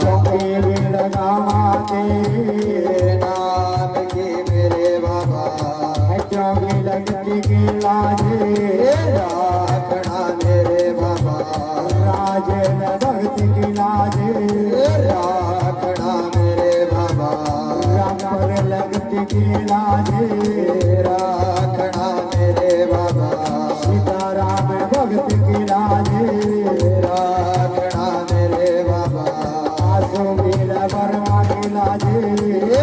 चौकी भी लगाते नाम की मेरे बाबा चौकी लगती की लाजे राखना मेरे बाबा राजे न भक्ति की लाजे राखना मेरे बाबा राम लगती की लाजे राखना मेरे बाबा सीताराम भक्ति की लाजे राखना मेरे बाबा आसो मेरा बरवा की लाजे